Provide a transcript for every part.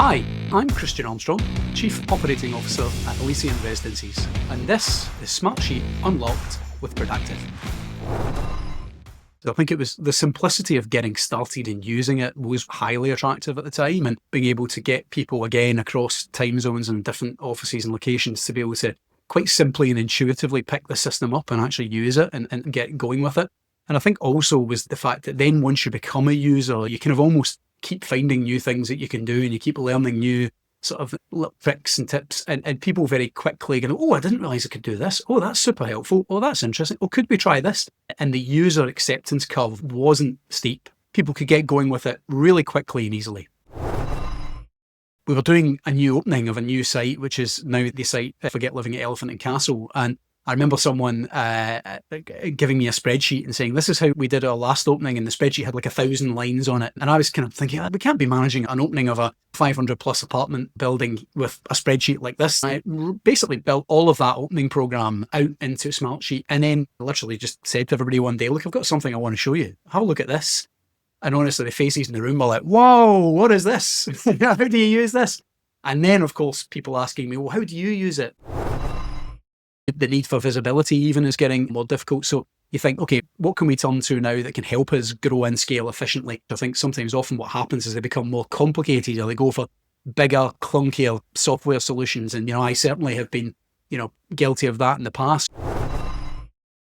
Hi, I'm Christian Armstrong, Chief Operating Officer at Elysian Residences, and this is Smartsheet Unlocked with Productive. So I think it was the simplicity of getting started and using it was highly attractive at the time, and being able to get people again across time zones and different offices and locations to be able to quite simply and intuitively pick the system up and actually use it and get going with it. And I think also was the fact that then once you become a user, you kind of almost keep finding new things that you can do and you keep learning new sort of little tricks and tips, and people very quickly go, oh, I didn't realize I could do this. Oh, that's super helpful. Oh, that's interesting. Oh, could we try this? And the user acceptance curve wasn't steep. People could get going with it really quickly and easily. We were doing a new opening of a new site, which is now the site Forget Living at Elephant and Castle. And I remember someone giving me a spreadsheet and saying, this is how we did our last opening. And the spreadsheet had like 1,000 lines on it. And I was kind of thinking, we can't be managing an opening of a 500 plus apartment building with a spreadsheet like this. I basically built all of that opening program out into Smartsheet and then literally just said to everybody one day, look, I've got something I want to show you. Have a look at this. And honestly, the faces in the room were like, whoa, what is this? How do you use this? And then, of course, people asking me, well, how do you use it? The need for visibility even is getting more difficult. So you think, okay, what can we turn to now that can help us grow and scale efficiently? I think sometimes often what happens is they become more complicated or they go for bigger, clunkier software solutions. And, I certainly have been, guilty of that in the past.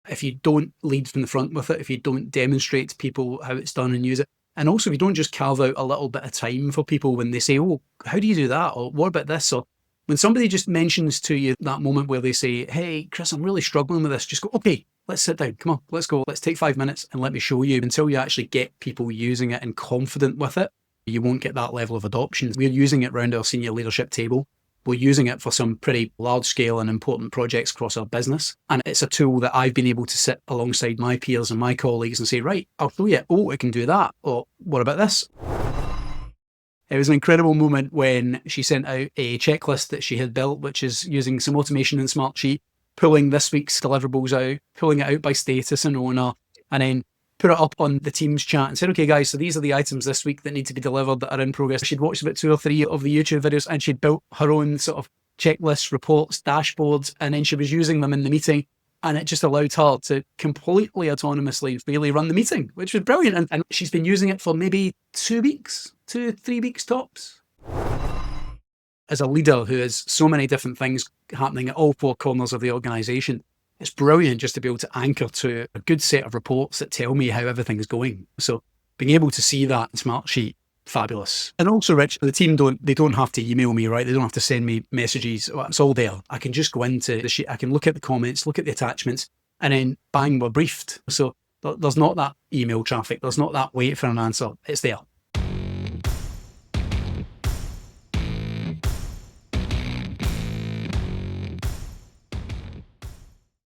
If you don't lead from the front with it, if you don't demonstrate to people how it's done and use it, and also if you don't just carve out a little bit of time for people when they say, oh, how do you do that? Or what about this? Or when somebody just mentions to you that moment where they say, hey, Chris, I'm really struggling with this, just go, okay, let's sit down. Come on, let's go. Let's take 5 minutes and let me show you. Until you actually get people using it and confident with it, you won't get that level of adoption. We're using it around our senior leadership table. We're using it for some pretty large scale and important projects across our business. And it's a tool that I've been able to sit alongside my peers and my colleagues and say, right, I'll show you. Oh, it can do that. Or what about this? It was an incredible moment when she sent out a checklist that she had built, which is using some automation in Smartsheet, pulling this week's deliverables out, pulling it out by status and owner, and then put it up on the Teams chat and said, okay, guys, so these are the items this week that need to be delivered that are in progress. She'd watched about 2 or 3 of the YouTube videos and she'd built her own sort of checklists, reports, dashboards, and then she was using them in the meeting. And it just allowed her to completely autonomously really run the meeting, which was brilliant. And she's been using it for maybe 2 weeks, 3 weeks tops. As a leader who has so many different things happening at all 4 corners of the organization, it's brilliant just to be able to anchor to a good set of reports that tell me how everything's going. So being able to see that in Smartsheet, fabulous. And also, Rich, the team don't have to email me, right? They don't have to send me messages. It's all there. I can just go into the sheet. I can look at the comments, look at the attachments, and then bang, we're briefed. So there's not that email traffic. There's not that wait for an answer. It's there.